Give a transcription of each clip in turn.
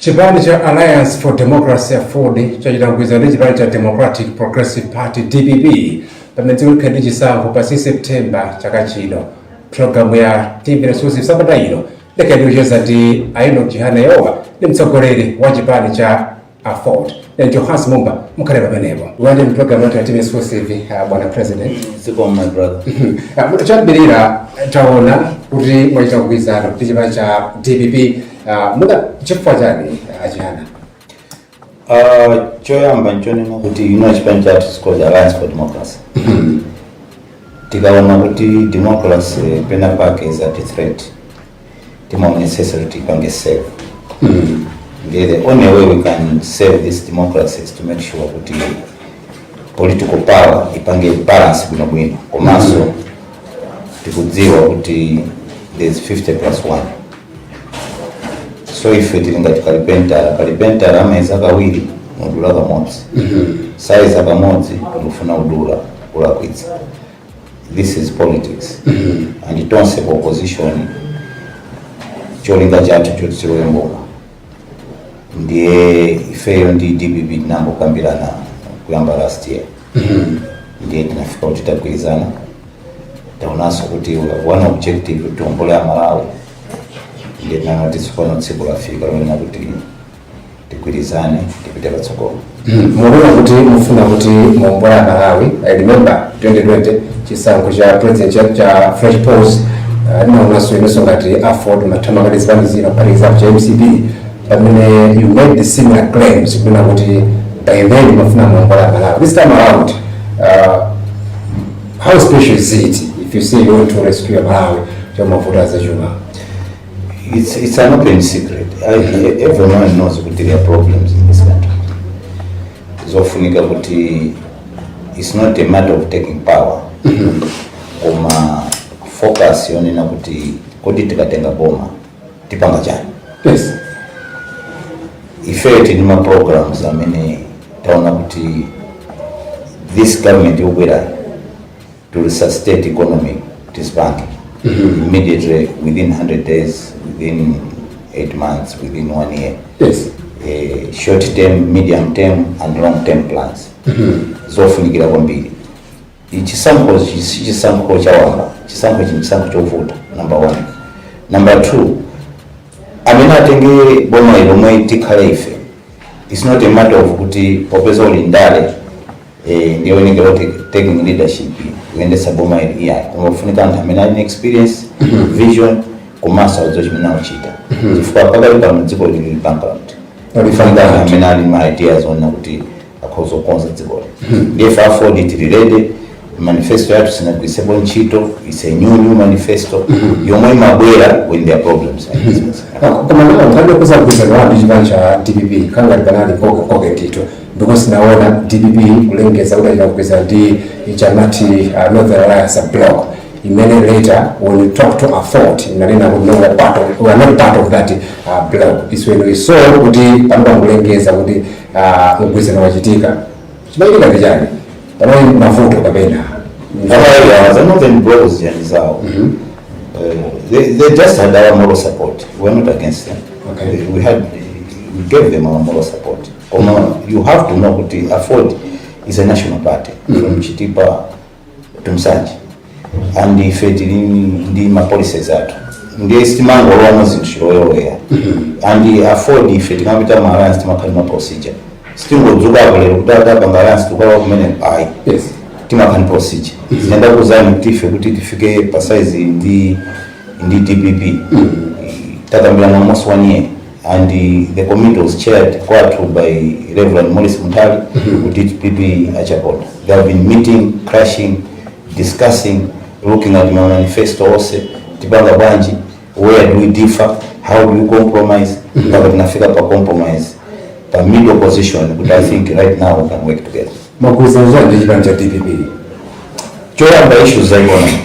Chipani cha Alliance for Democracy Afford chachitangwiza ndi chipani cha Democratic Progressive Party DPP pamene ndi chisankho pa 6 September chaka chino. Programu ya TV Resources sabata ino lekandiucheza ndi Aino Jihana Yowa ndi mtsogoleri wa chipani cha Afford. Johans Mumba mukale pamenepo. Wande programu ya TV Resources bwana president. Siko my brother. Chambirira taona kuti mwachitangwizana kuti chipani cha DPP muda chifukwa chani Jihana? Choyamba nchonena kuti chipani chathu called Alliance for Democracy. Tikaona kuti democracy pena pake is at threat. Timaona necessity pange save. The only way we can save this democracy is to make sure kuti political power ipange balance bwino komanso tikudziwa kuti there's 50+1. So if tilingati kalipenta ameza kawiri mudula kamodzi. Size kamodzi tulufuna udula ulakwitsa. This is politics. And it don't say opposition cholinga chacho chotsiwemboka. Ndiye ifeyo ndi DPP nambo kambirana kuyamba last year. Ndiye tinafika kuti tagwirizana. Taonaso kuti one objective tuombolera Malawi. Ndiye tinangati sifuna tsiku lafika lona kuti tigwirizane tipite patsogolo. Mwana kuti mufuna kuti muombolera Malawi. I remember 2020 chisankho cha president cha Fresh Pulse naonaso ineso ngati Afford matamangati zipanizira for example cha MCP. You made the similar claims kuti by then mafuna muombolera Malawi. This time around, how special is it if you say you want to rescue Malawi from mafuta za chuma? It's an open secret. Everyone knows that there are problems in this country. Zofunika kuti it's not a matter of taking power. Focus yonena kuti tikatenga boma tipanga chani. Yes. Effect in my programs taona kuti this government ubwera to resuscitate economy this bank immediately within 100 days, within 8 months, within 1 year. Yes. Short term, medium term and long term plans. Zofunikira Kwambiri. Chisankho chawamba, chisankho chovuta, number 1. Number 2, atenge boma ilomwe tikhale ife. It's not a matter of kuti popeza ulindale ndiyo ningero taking leadership kuendesa boma ili kumafunika anthu amene ali experience, vision, kumasa uzochimena uchita. Chifukwa pakali pano dziko lili bankrupt. Ulifunika amene ali ma ideas ona kuti akhoza kukonza dziko. If Afford it ready, manifesto yathu sinagwisebo ntchito, it's a new manifesto. Yomwe mabwera when there are problems. Kama ngani kusabisa ndi chipani cha DPP kanga libanali koke tito because naona DPP ulengeza udalira kupeza ndi ichanati Northern Alliance block. Many later when you talk to Afford inanena kuti we are not part of that block. Is when we saw kuti pamba ulengeza kuti mugwizana wachitika chimayitika vijani pamene mavuto kapena the Northern Blocs janizao. They just had our moral support. We were not against them. Okay. We gave them our moral support. You have to know that Afford is a national party from Chitipa to Msanji. And if it in my policies are the estimate or almost in Shiroya. And the Afford if it can be done alliance to procedure. Still go to alliance to go many eye. Yes. Timakan procedure. Nenda kuzani kuti tifike pasaizi ndi DPP. Takamila almost 1 year. And the committee was chaired by Reverend Morris Mutali who did DPP Achapot. They have been meeting, crashing, discussing, looking at my manifesto also, Tibanga Banji, where do we differ, how do we compromise, but nafika pa compromise, the middle position, but I think right now we can work together. Makuza ndi chipani cha DPP. Choyamba issues za economy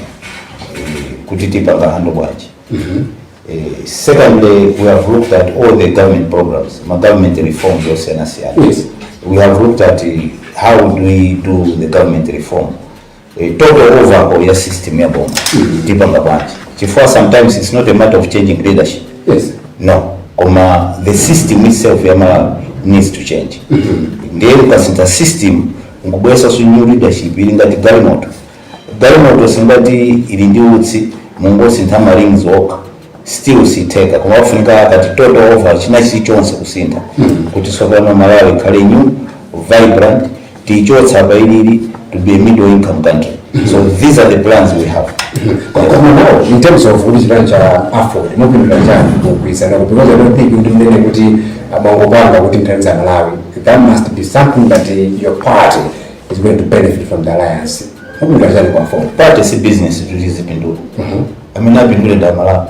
kutitipa ngahando bwanji. Secondly, we have looked at all the government programs, government reforms also. Yes. We have looked at how do we do the government reform. Total overhaul your system yabo tipanga bwanji. Sometimes it's not a matter of changing leadership. Yes. No. koma the system itself ya Malawi needs to change. Ndiye kukasinta system ngubwesa so new leadership ili ngati galimoto singati ili ndi utsi mungosi ntama rings oka still siteka koma wafunika kati total over china chilichonse kusinta kuti sokano Malawi khale new vibrant tichotsa bailili to be a middle income country. So these are the plans we have. Now, in terms of which branch afford, no people because I don't think you do kuti amangopanga kuti mthandiza Malawi. That must be something that your party is going to benefit from the alliance. No people can afford. Party is business to zipindula. I mean napindule da Malawi.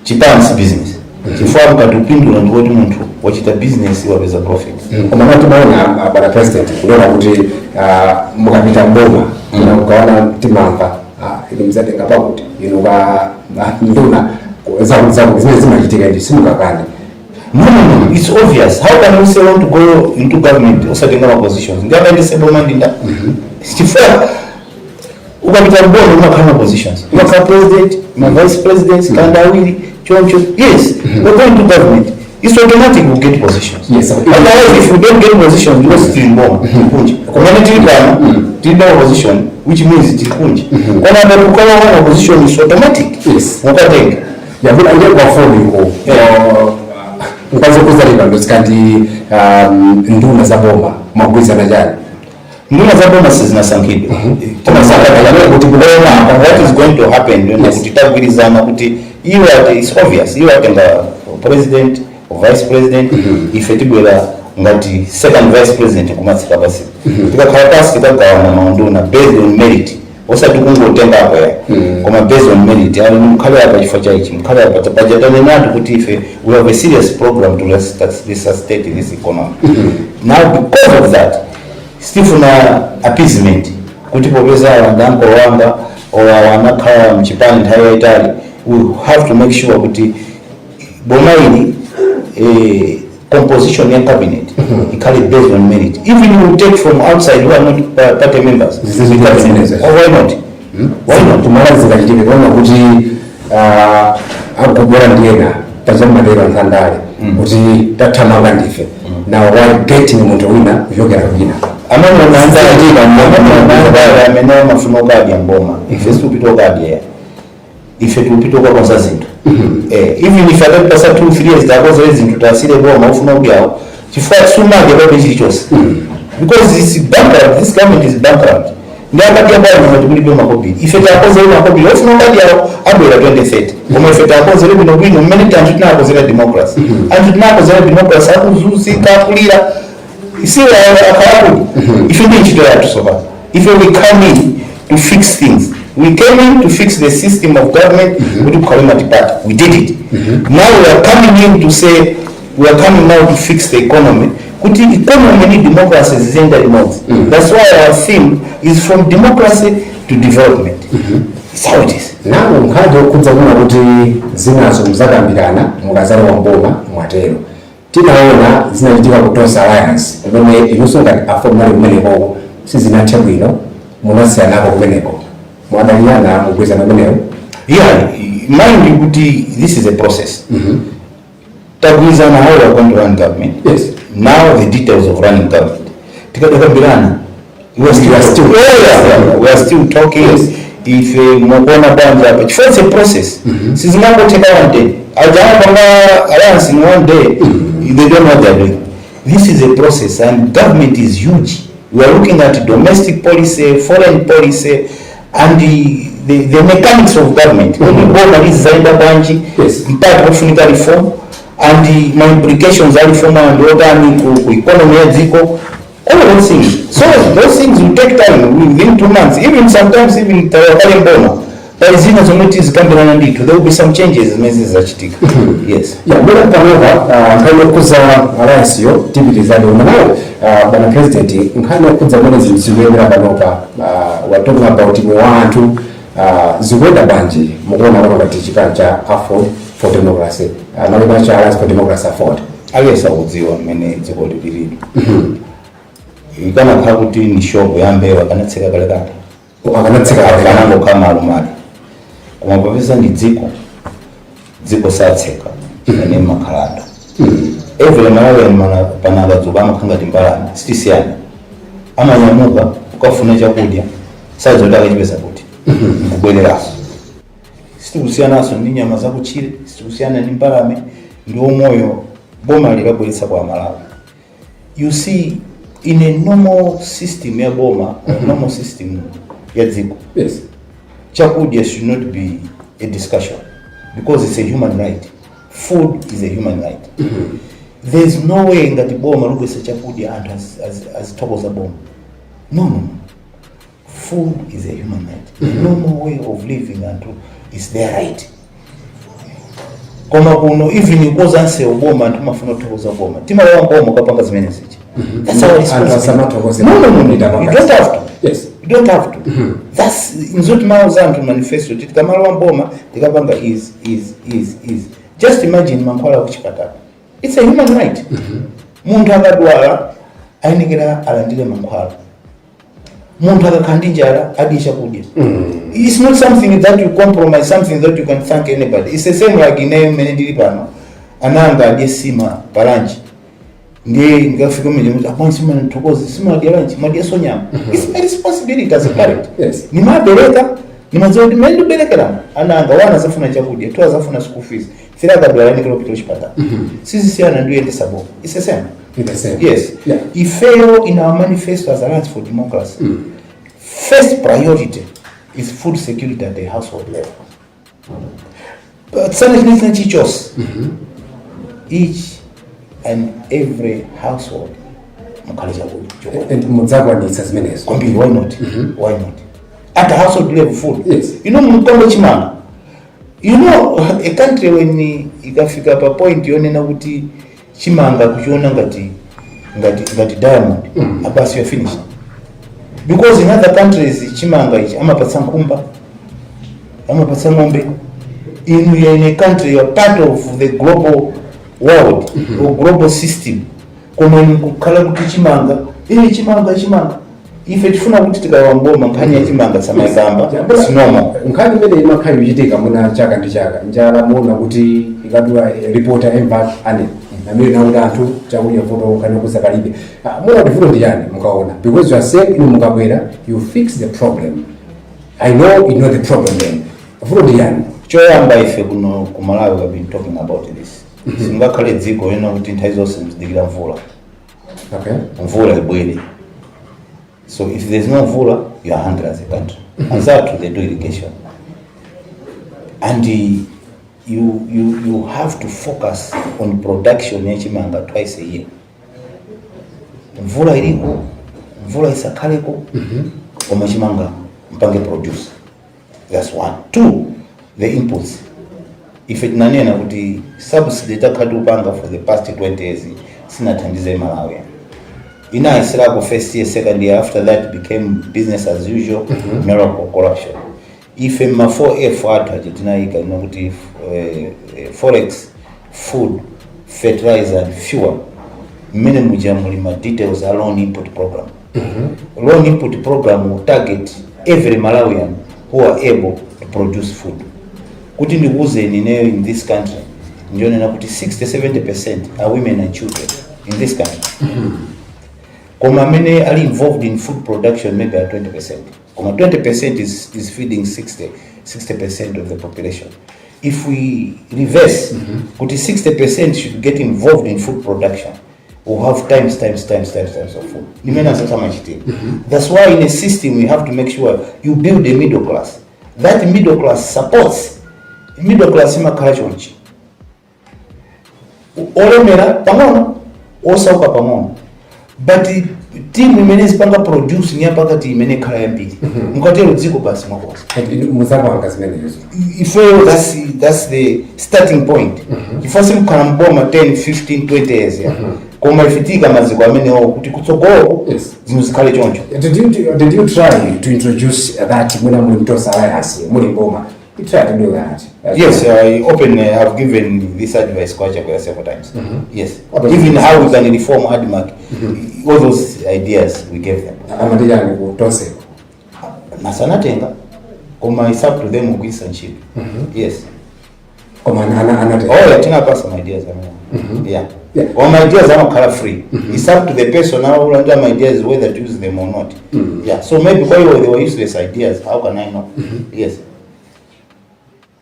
Chipani si business. Chifua mkatupindula ndikuti muntu wachita business wapeza profit. Kwa maana tunaona bwana president kuona kuti mukapita mboma na ukaona timanga ili mzade ngapakuti inuka nduna zime zimachitika ndi simukakani. No, it's obvious. How can we say want to go into government or certain positions? Government is able mandinda. Chifua ukapita mboma unakana positions. Unaka president, na vice president, kandawili, choncho. Yes, we're going to government. It's automatic we get positions. Yes. Otherwise, if we don't get positions, we will still more. Community plan, position, which means it's kunji. When I become one position, is automatic. Yes. What I think. Yeah, but I get what for you. Mkazo kuzalika ndosikati nduna za bomba magwiza na jani. Nduna za bomba sizina sankido. Kama sakata kuti kuona what is going to happen when kutitagwirizana kuti is obvious. You are president vice president ifetibwera ngati second vice president kumatsika basi tikakhala pasi tikagawana maunduna based on merit osati kungotenga apo ya koma based on merit ali mkhale apa chifukwa cha ichi mkhale apa tabajatane natu kuti ife we have a serious program to resuscitate this economy. Now because of that still na appeasement kuti popeza wandanko wanga wanakhala mchipani nthawi yaitali we have to make sure kuti bomaini composition in cabinet ikali based on merit. Even you take from outside who are not party members. Why not? Why not? Tumara zikajitike kwa kuti akubora Dyera tazama Dyera ntandale kuti tatamanga ndife na why getting muntu wina vyogera wina amana naanza ajika mbona amena mafuno gadi ya mboma ifestu upito gadi ya ifetu upito kwa kwanza zintu even if I don't pass 2-3 years that was reason to tasile boma ufuna ubyao chifua tsuma gebe chichose because this bankrupt, this government is bankrupt. Ndiyaka pia bwana mwatumilibe makobi ifeta akoze ile makobi ufuna ngadi yao abwera 2030 koma ifeta akoze ile bino bino many times tunakozera democracy and tunakozera democracy akuzusika kulira isi akarabu ifende nchito yatu soba if we come in to fix things. We came in to fix the system of government. We took Kalimati part. We did it. Now we are coming in to say we are coming now to fix the economy. Kuti economy need democracy is in the remote. That's why our theme is from democracy to development. It's how it is. Now mkhajo kunza kuna kuti zinazo mzakambirana mukazali wa mboma mwatero. Tinaona zinachitika kutosa alliance. Ndone inusunga afomali kumeneko sizinathya bwino munasiyana nako kumeneko. Mwadaliana mkweza na meneo. Yeah, mind kuti this is a process. Tagwiza na how we are going to run government. Yes. Now the details of running government. Tikadakambirana. We are still talking. Yes. If mokona banja but it's a process. Sizimako take one day. Ajana banga alliance in one day. They don't know what they're doing. This is a process and government is huge. We are looking at domestic policy, foreign policy, and the mechanics of government. When you go to this Zaida Banji, part of unitary reform, and the implications are reform and organic economy and Ziko, all those things. So those things will take time within 2 months, even sometimes even Bono. But as in as communities can be run there will be some changes as Zachitika. Yes. Yeah, but Nkhani kuza alliance yo tibili za ndio nao bwana president Nkhani kuza mbona zilizoendera banopa we're talking about watu Zikuoneka banji mukona kwa katika cha afford for democracy na kwa cha alliance for democracy afford aliyesa udziwa mene dziko libiri ikana kakuti ni shop yambewa kanatseka kale kale akanatseka kanango kama alumali kuma profesa ndi dziko satseka chifane makhalanda every Malawi panakadzuka amakhanga timbalani sitisiyana amanyamuka ukafuna chakudya sazoti akachipeza kuti nkubwereraso sitikusiyanaso ndi nyama zakutchire sitikusiyana ndi mbalame ndi moyo boma likabweretsa kwa Malawi. You see, in a normal system ya boma, a normal system ya dziko, yes, chakudya should not be a discussion because it's a human right. Food is a human right. There is no way ngati boma lugwesa chakudya anthu as thokoza boma. No. Food is a human right. The normal way of living anthu is their right. Koma kuno even ikozanse uboma anthu mafuna thokoza boma. Timalowa boma kapanga zimene zichi. That's how it's supposed to be. No. You don't have to. Yes. You don't have to. That's nzoti mauzantu manifesto. Tikamalowa boma tikapanga is. Just imagine mankhwala kuchipatala. It's a human right. Munthu akadwala ayenekera alandire mankhwala. Munthu akakhala njala adye chakudya. It's not something that you compromise, something that you can thank anybody. It's the same like in many ndili pano. Ananga adye sima palanchi. Ndiye ngafika mwenye mtu akwa sima ntokoze sima adye lunch, madye sonyama. It's my responsibility as a parent. Yes. Ni mabereka, ni mazodi mendu berekera. Ananga wana zafuna chakudya, tu zafuna school fees. Fira kadwala ni kilopito chipata. Sisi siana ndiye ndesabo. It's the same. It's the same. Yes. Yeah. If fail in our manifesto as Alliance for Democracy, first priority is food security at the household level. But something teachers, each and every household. And Muzagwa needs as many as Kwambiri, why not? Why not? At the household level food. Yes. You know mkongo chimanga. You know a country when ikafika pa point yonena kuti chimanga kuchiona ngati diamond abasi you finish. Because in other countries chimanga ichi amapatsa nkhumba amapatsa ng'ombe. In a country you are part of the global world or global system. Koma kukhala kuti chimanga chimanga ife tifuna kuti tikawamboma nkhani ya chimanga samayamba sinomo nkhani imene imakhala ichitika muna chaka ndi chaka njala muona kuti ikadula reporter impact ane amene nakuti anthu chakudya foto kana kusakalibe muona kuti vuto ndi yani mukaona because you are saying inu mukabwera you fix the problem. I know you know the problem then vuto ndi yani choyamba ife kuno ku Malawi we have been talking about this. Singakhale dziko ena kuti nthawi zonse mzidikira mvula. Okay. Mvula ibwere. So if there's no mvula, you are hungry as a country. And that they do irrigation. And you have to focus on production ya chimanga twice a year. Mvula iliko, mvula isakaleko, koma chimanga mpange produce. That's one. Two, the inputs. If it nanena kuti subsidy takadupanga for the past 20 years, sinathandize Malawi. Ina isirako first year, second year, after that became business as usual, miracle corruption. If ma 4F atinaika nokuti forex, food, fertilizer and fuel, minimum mulima details a loan input program. Loan input program will target every Malawian who are able to produce food. Kuti ndikuze nineyo in this country, njone kuti 60-70% are women and children in this country. Koma many are involved in food production maybe at 20%. Koma 20% is feeding 60% of the population. If we reverse, kuti 60% should get involved in food production, we'll have times of food. That's why in a system we have to make sure you build a middle class. That middle class supports middle class imakhalachonchi. Olemera pamono, osauka pamono. But team imene zipanga produce nya pakati imene khala yambiri. Mukatero dziko basi makosa. Muzapanga zimene hizo. If that's the starting point. If you can bomb 10, 15, 20 years. Koma ifitika maziko amene kuti kutsogolo zimuzikhale choncho. Did you try to introduce that when I'm into alliance muli ngoma? You try to do that. Yes, I have given this advice several times. Yes. Even how we can reform ADMAC, all those ideas we gave them. Amadiyani kutose. Nasanatenga, koma it's up to them kuisanship. Yes. Koma ana oh tina pass my ideas yeah all my ideas are color free. It's up to the person now who under my ideas whether to use them or not. Yeah, so maybe because they were useless ideas, how can I know? Yes.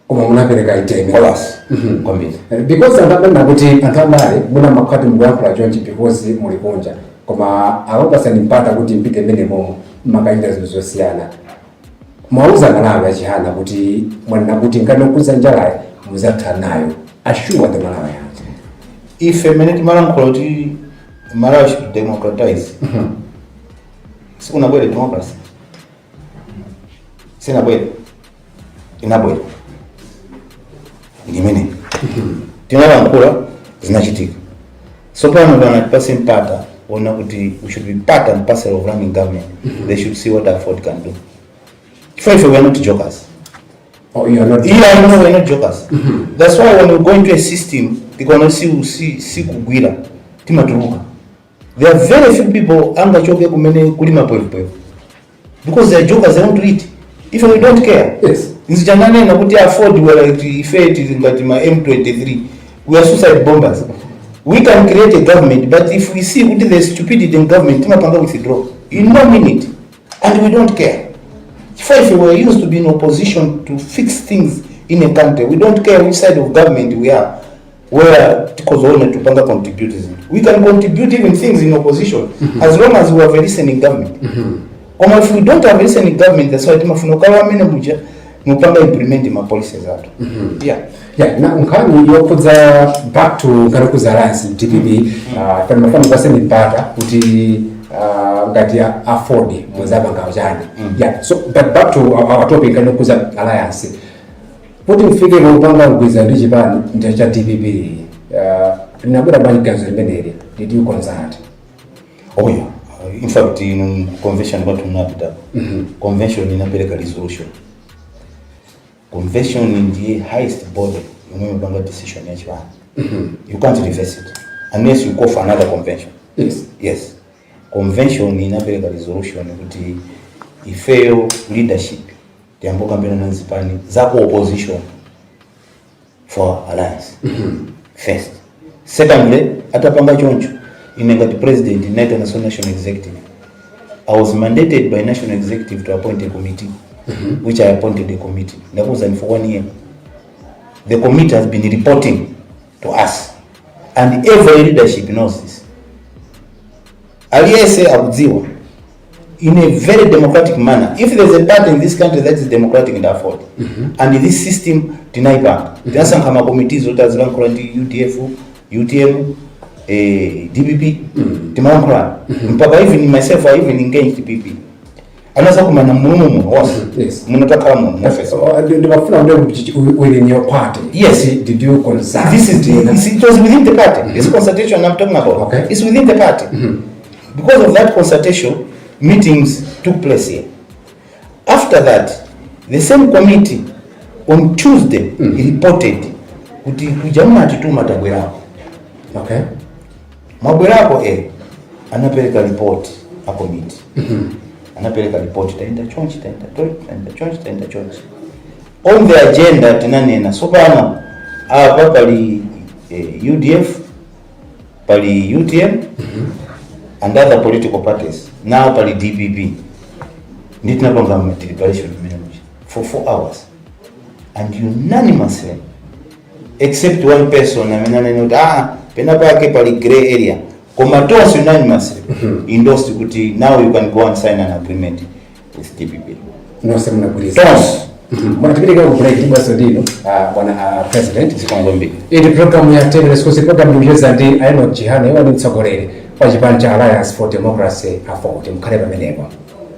Koma munapeleka iteme Kolas. Kwambiri. Because anapenda kuti antamale muna makati mwangu jonji because mulikunja koma awopasa nimpata kuti mpite menemo makaita zozosiana mwauza Malawi achihana kuti mwana kuti ngano kuza njala muzatha nayo assure the Malawi if a minute malankoloti Malawi should democratize. Sikuna bwele democracy. Sina bwele. Ina bwele. Ngimene. Tinala nkula zinachitika. So pano wanapasa mpata ona kuti we should be part and parcel of running government. They should see what Afford can do. If we are not jokers. Oh, you are not. Yeah, no, we are not jokers. That's why when we go into a system, they gonna see kugwira. Timatuluka. There are very few people anga choke kumene kulima pwepo. Because they are jokers, they want to eat. If we don't care. Yes. Nzichanane na kuti Afford wala ifeti ngati ma M23. We are suicide bombers. We can create a government, but if we see what the stupidity in government, timapanga withdraw. In 1 minute. And we don't care. If we were used to be in opposition to fix things in a country, we don't care which side of government we are, where because we want to panga contributors. We can contribute even things in opposition as long as we have a listening government. Or if we don't have a listening government, that's why timafunokawa mene muja mupanga implement my policies out. Yeah. Yeah, na Nkhani yokuza back to Ngarukuza Alliance TPP, kwa mfano kwa sema mpata kuti ngati Afford mwenzaba ngawajani. Yeah, so but back to our topic Ngarukuza Alliance. Putting figure upanga ngwiza ndichi bani ndacha TPP. Tunabura bani kanzo limeneli. Did you consult? Oh yeah. In fact in convention what tunapita. Convention inapeleka resolution. Convention in the highest body, you decision you can't reverse it unless you go for another convention. Yes. Convention in a resolution kuti fail leadership the amboka mbele na nzipani zako opposition for alliance. First. Secondly, atapanga choncho inengati president in national executive. I was mandated by national executive to appoint a committee. Which I appointed a committee. That was for 1 year. The committee has been reporting to us, and every leadership knows this. Aliyese abudziwa in a very democratic manner. If there's a party in this country that is democratic in Afford, and in this system tinaipa, there are some committees that are UDF, UTM, DPP, Timankra. Mpaka even myself, I even engaged DPP. Anaweza kumana mumu was munataka mufesa ndibafuna within your party. Yes, did you consult? It was within the party. This consultation I'm talking about. Okay. It's within the party. Because of that consultation, meetings took place here. After that, the same committee on Tuesday reported kuti kujamaa atituma tabwerako. Okay. Mabwerako anapeleka report a committee. Anapeleka report taenda chonchi. On the agenda tinanena sopano apa pali UDF pali UTM and other political parties, now pali DPP nditinapanga deliberation for 4 hours and unanimously except one person amenana penapake pali gray area Comatose unanimously endorsed kuti now you can go and sign an agreement with DPP. No semna polisi. Mwana tupilika break tibaso dino wana president Zikuoneka. Ili program ya tele skosi program mjeza ndi ayano jihane wani mtsogolele kwa jipanja Alliance for Democracy Afford mkareba Mademo.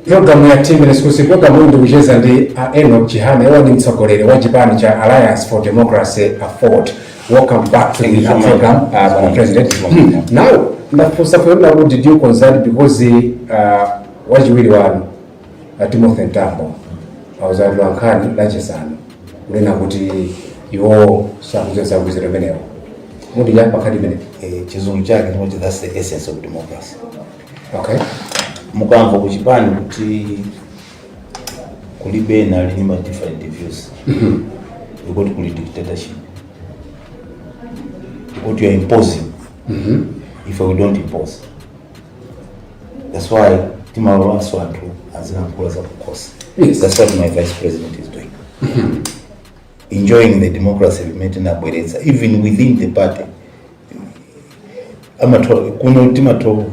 Program ya tele skosi program mjeza ndi ayano jihane wani mtsogolele wa jipanja Alliance for Democracy Afford. Welcome back to the program, President. Now, what did you consult because what you really want Timothy Ntambo? I was at Wankhani, Lajesano. We know what you some revenue. What did you have Chizungu that's the essence of democracy. Okay. Mukamvo kuchipani kuti kulibe na lima different views. You go to dictatorship. what you are imposing if we don't impose. That's why Timaro Swatu as an employer of course. Yes. That's what my vice president is doing. Enjoying the democracy we met in Abweretsa, even within the party. Timato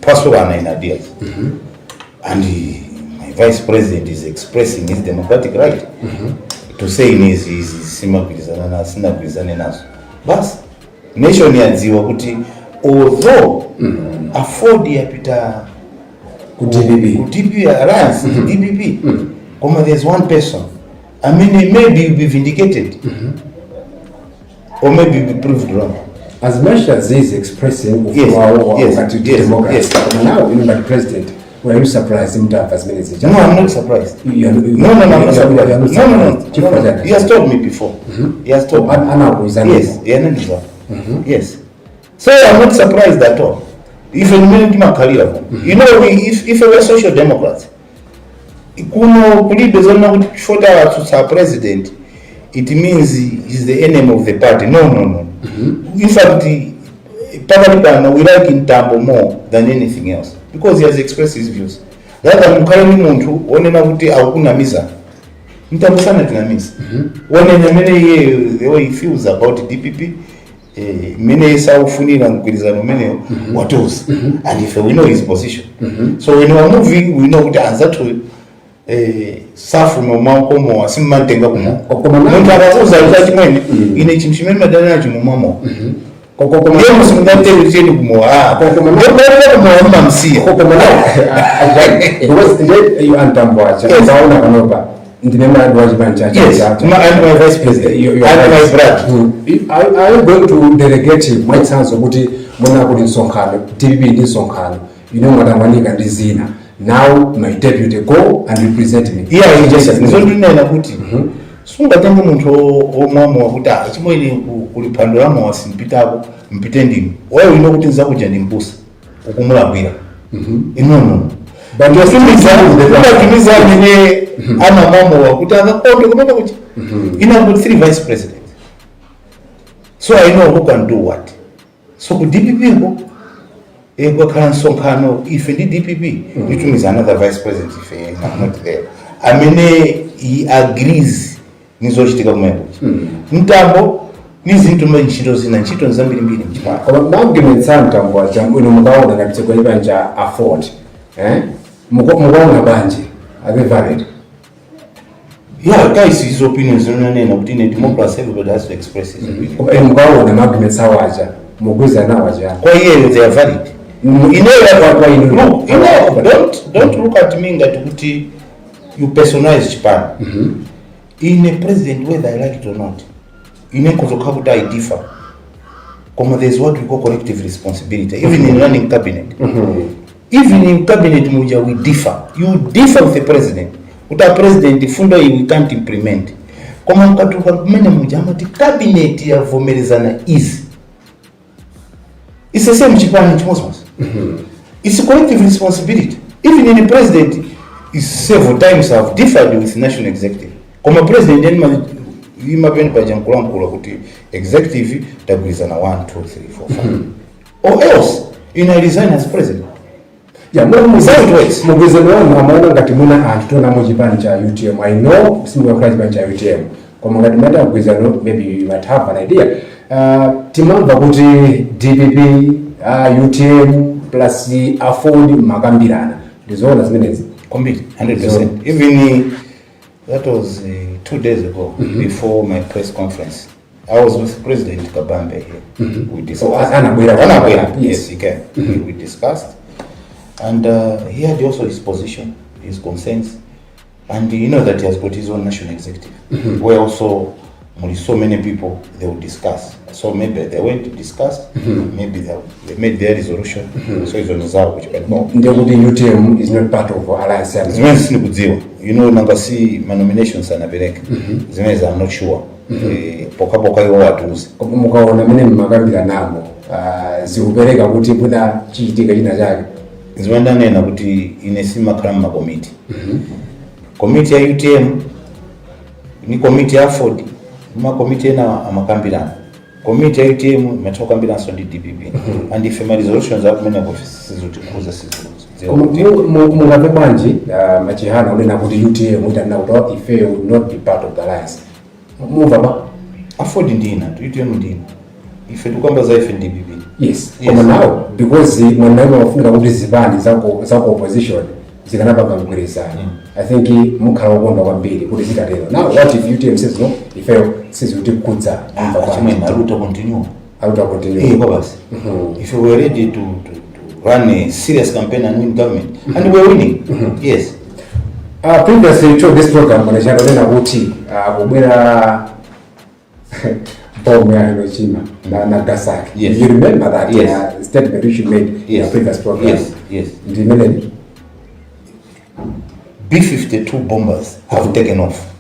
personal in ideas. And my vice president is expressing his democratic right to say in his but nation yadziwa kuti although afford yapita ku DPP alliance DPP there's one person, I mean maybe you'll be vindicated or maybe you'll be proved wrong. As much as he is expressing democracy, now you know, the president, were you surprised him to have as many as No, I'm not surprised. I'm not surprised. No. He has told me before. He has told me. Yes. Yes. So I'm not surprised at all. Even in my career, you know, if we were social democrats, to president, it means he's the enemy of the party. No. In fact, we like in Tambo more than anything else because he has expressed his views. Rather than carrying muntu onena kuti akunamiza. Mtambo sana tunamiza. The way he feels about DPP, many sa ufunira ngukilizano many what else. And if we know his position. So when we are moving, we know the answer to safu no makomo asimantenga kumo muntu akazuza chimene ine chimshimene madana nacho mumamo ndiye musimungantele cheni kumo kumo mamsiya because you antambwacha zaona panopa ndine mradi wa chibanja cha my vice president my brother are you going to delegate my chance ukuthi mona kuti nsonkhano TPP ndi nsonkhano ine mwatamwanika ndi zina. Now my deputy go and represent me. Yeah, yes. Nizondunena kuti sungatenga muntu omwamo wakuti chimweni kulipandula mo wasimpitako mpitendi. Wewe ino kuti nzakuja ndimbusa ukumulabwira. No. But you kimiza mene ama mamo wakuti akakondo kumene kuti. Ina good 3 vice president. So I know who can do what. So ku DPP go ego kansonkhano if the DPP it means another vice president if I'm not there. I mean he agrees nizochitika kumene mtambo nizinto machito zina ntchito zambiri mchipana koma argument santambo ajamu ino mukaona ngati kwa ibanja afford mukaona banje are valid. Yeah, guys, his opinions nonena kuti in democracy everybody has to express his opinion. Mukaona arguments awaja muguza na waja kwa hiyo they are valid. Don't look at me that you personalize Japan. In a president, whether I like it or not, in a Kozokabuta I differ. There's what we call collective responsibility, even in running cabinet. Even in cabinet muja we differ. You differ with the president. Uta president fundo we can't implement. Mkatuka mene muja amati cabinet ya vomerezana is. It's the same Japan in Mosmos. It's a collective responsibility. Even in the president, several times have differed with national executive. Como president, executive, tabulizana 1, 2, 3, 4, 5. Or else, in a resign as president. Yeah, UTM. I know single president UTM. Maybe you might have an idea. Timamba kuti DPP, UTM plus the afford makambirana. These all as minutes. Kwambiri, 100%. Even that was 2 days ago before my press conference. I was with President Kabambe here. We discussed. Yes, he can. We discussed, and he had also his position, his concerns, and you know that he has got his own national executive. Where also so many people they will discuss. So maybe they went to discuss. Maybe they made their resolution. So it's on the Zao which can go. The UTM is not part of alliance. You know, number C nominations and Abelek. I'm not sure. Poka yo watuzi. Mukaona mene makambira namo. Zikupereka kuti kuna chiitika china chake. Zimendanena kuti inesima krama committee. Committee ya UTM ni committee ya afford. Ma committee na amakambirana. committee ya UTM imetoka Kwambiri and DPP and if my resolutions are kumene offices zotikuza mungabe banji machihana unena kuti UTM itanena kuti if you will not be part of the alliance move ba afford ndina UTM ndina if tukwamba za FNDPP yes koma now because mwanaiwa wafunga kuti zibani zako opposition zikanapanga mgwirizano I think mukhala wakonda kwambiri kuti zitatero now what if UTM says no if you says kuti kudza achimwe aluta continue basi if you were ready to run a serious campaign and win government and we're winning yes previously to this program mwanachano nena kuti kubwera bomb ya Hiroshima na Nagasaki. Yes. You remember that yes. Statement which you made in the previous program? Yes. B-52 bombers have taken off.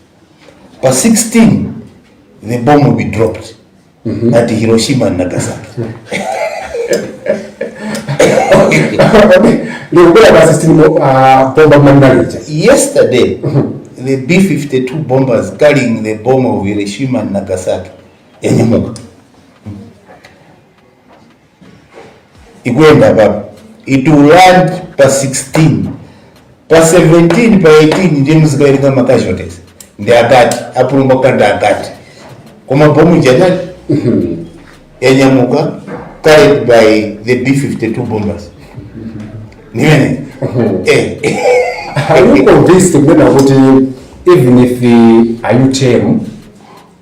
By 16, the bomb will be dropped at Hiroshima and Nagasaki. Yesterday, the B-52 bombers carrying the bomb of Hiroshima and Nagasaki. It will land per 16, per 17, per 18, James Gairiga Makashotes. They are that, Apurumaka Dagat. Kuma Bomu Janet, Enyamuka, carried by the B-52 bombers. Are you convinced even if the UTM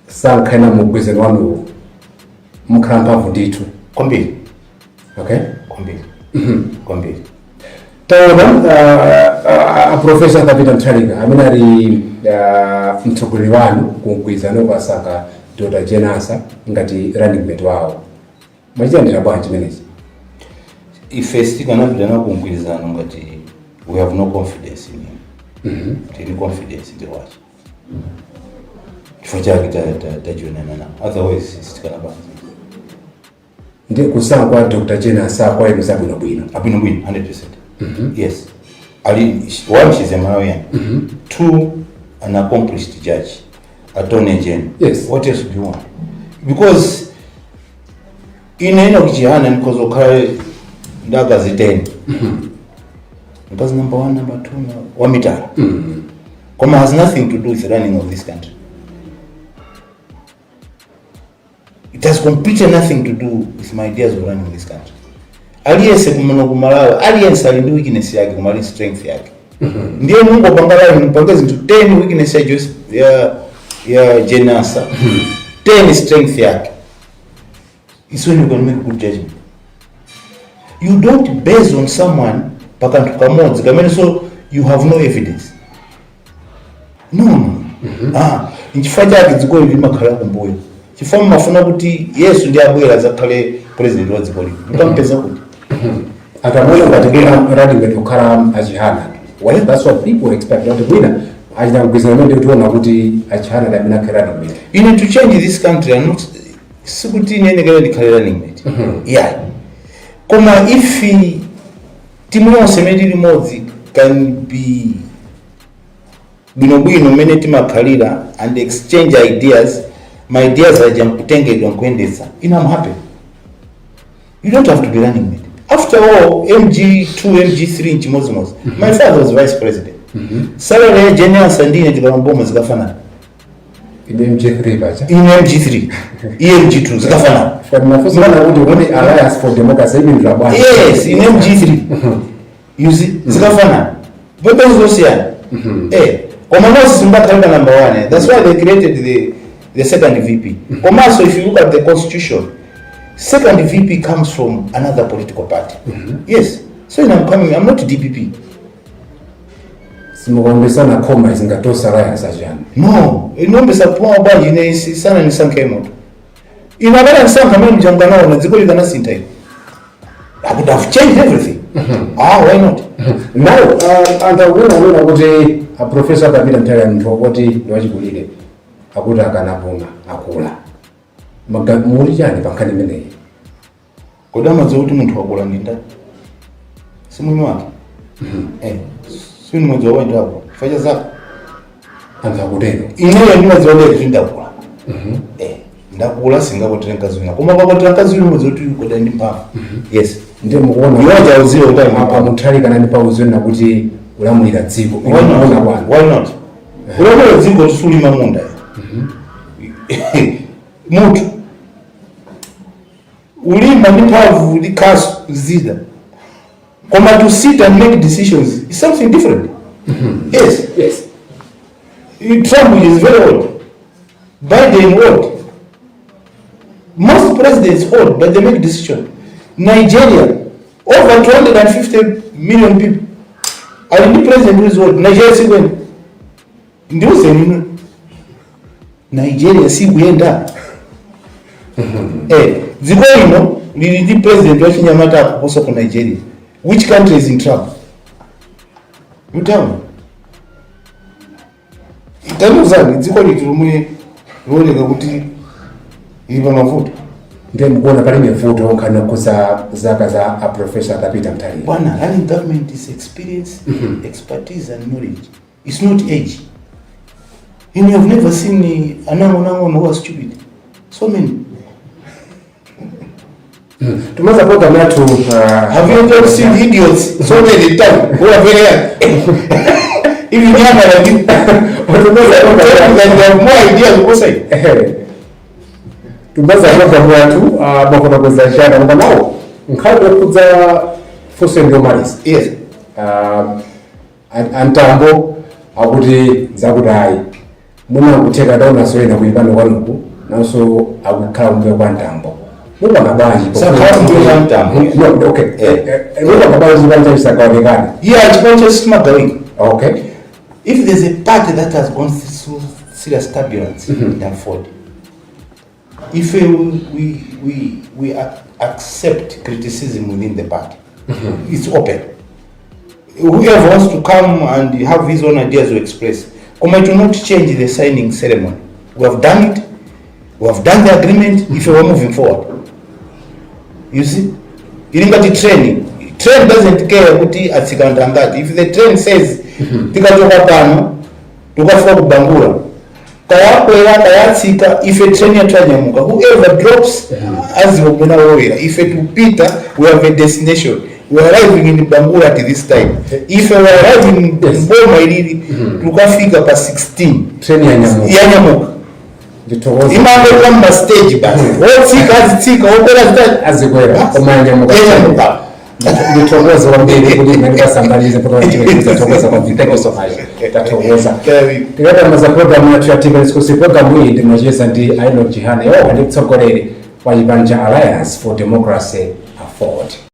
some kind of mugwize wanu Kwambiri Kwambiri. Okay? Kwambiri. Taona Professor Kapita Ntariga amenali mtuguli wanu kugwiza no basaka Dr. Jenasa ngati running mate wao. Majandira bwanji menezi. If kana bidana kugwiza ngati we have no confidence in him. Any confidence in the watch. Otherwise, it's going to be. Kusanga kwa Dr. Jenasa kwa inu sabu bwino. Abino bwino, 100%. Yes. One, she's a Malawian. Two, an accomplished judge. Attorney General. Yes. What else do you want? Because in any of Jihana and Kozokare, Daga Ziten. Because number one, number two, one meter. Koma has nothing to do with the running of this country. It has completely nothing to do with my ideas of running this country. Aliyese kumano kumalawa, aliyese alindu weakness yake kumali strength yake. Ndiye Mungu pangala mpangezi into 10 weakness ya Jenasa, 10 strength yake. It's when you can make good judgment. You don't base on someone pakantukamodzi kamene so you have no evidence. No. Nchifukwa chake dziko lili makhala kumbuyo. Chifukwa mafuna kuti Yesu ndiye abwera zakhale president wa dziko lili. Mutampeza kuti. Akamwona ngatikira running mate ukhala achihana. Well, that's what people expect. Not winner. Ajina kugwiza ndio tuona kuti achihana da mina running mate. You need to change this country and not sikuti nene kale ndikhale running mate. Yeah. Koma if timu yonse imene limodzi can be bwino mene timakhalira and exchange ideas, my ideas are jamkutengedwa nkuendesa, I'm happy. You don't have to be running mate. After all, MG2, MG3 nchimozimozi. My father was vice president. Salary General Sandine tikambomo zikafana. In MG3 bacha. In MG3. MG2 zikafana. For mafuzo wana wodi alliance for democracy in Rabani. Yes, in MG3. You see, zikafana. But those Komanos Simba number 1. That's why they created the second VP. Komaso, if you look at the constitution, second VP comes from another political party. Yes. So I'm not DPP. Simugombesa na koma izingatosa raya sajana. No, inombesa pwa banji ne sana ni sanke moto. Inabala nsanka mimi mjangana na dziko likana sintai. I would have changed everything. Why not? Now, and wena kuti a professor Kapita Ntariga ntokoti ndiwachikulire akuti akanapuma akula. Muri chani pankani meneyi. Kodama zoti munthu wakula ndinda. Simu wake. Sini mwanzo wao ndio fanya zako. Anza kudeno. Ineyo ndima zione ndakula. ndakula singakwatira mkazi wina koma kwakwatira mkazi wina zoti koda ndi mphamvu. Yes, ndio mukuona iwaja uziwo kuti apa muthali kana ndi pauziwo nakuti ulamulira dziko unaona bwana. Why not? Ulamulira dziko tisulima munda. Mutu ulima ndi mphamvu ndi kasu zida koma to sit and make decisions is something different. Yes, yes. Trump is very old, Biden old, most presidents old, but they make decisions. Nigeria, over 250 million people, and the president who is old. Nigeria si kwenda ndio sema Nigeria si kwenda. Dziko ino lili ndi president wa Chinyamata akuposa ku Nigeria. Which country is in trouble? You tell me. Itanuzani dziko litu lomwe loleka kuti ili pa mavuto. Ndio mkuona pale mavuto kana kuza zaka za a professor atapita mtali. Bwana, running government is experience, expertise and knowledge. It's not age. You have never seen anango who are stupid. So many. Tumaza program yetu have you ever seen idiots so many times who are very young? If you never like tumaza program that have more ideas because tumaza program yetu bakona kuzashana ngoma nao nkhani kuza force ndio malis. Yes. Antambo akuti zakudai muna kuteka dauna soyena kuipanda kwanuku naso akukhala kumbe kwa ntambo. Mungu anabanji no, okay. Mungu anabanji banja isakaonekana. Yeah, chipanje simagawika. Okay. If there's a party that has gone through serious turbulence in unfold, if we accept criticism within the party, it's open. Whoever wants to come and have his own ideas to express, it will not change the signing ceremony. We have done it. We have done the agreement. If we are moving forward, you see, the train doesn't care what that. If the train says tikatoka pano tukafika kubangura kayatsika if a train yatanyamuka whoever drops as wobona wowera if it Peter we have a destination. We are arriving in Bangura at this time. If we are arriving in Boma ilili tukafika pa 16 train yanyamuka jitogoza imambe kama stage basi wotsika opera azikwera omanyamuka jitogoza wambele kuti nanga sambalize kwa chiweza togoza kwa viteko sofayo tatogoza tikata maza program yetu ya TV program hii ndimajesa ndi aino jihana yo nditsogolere wa Ibanja Alliance for Democracy Afford.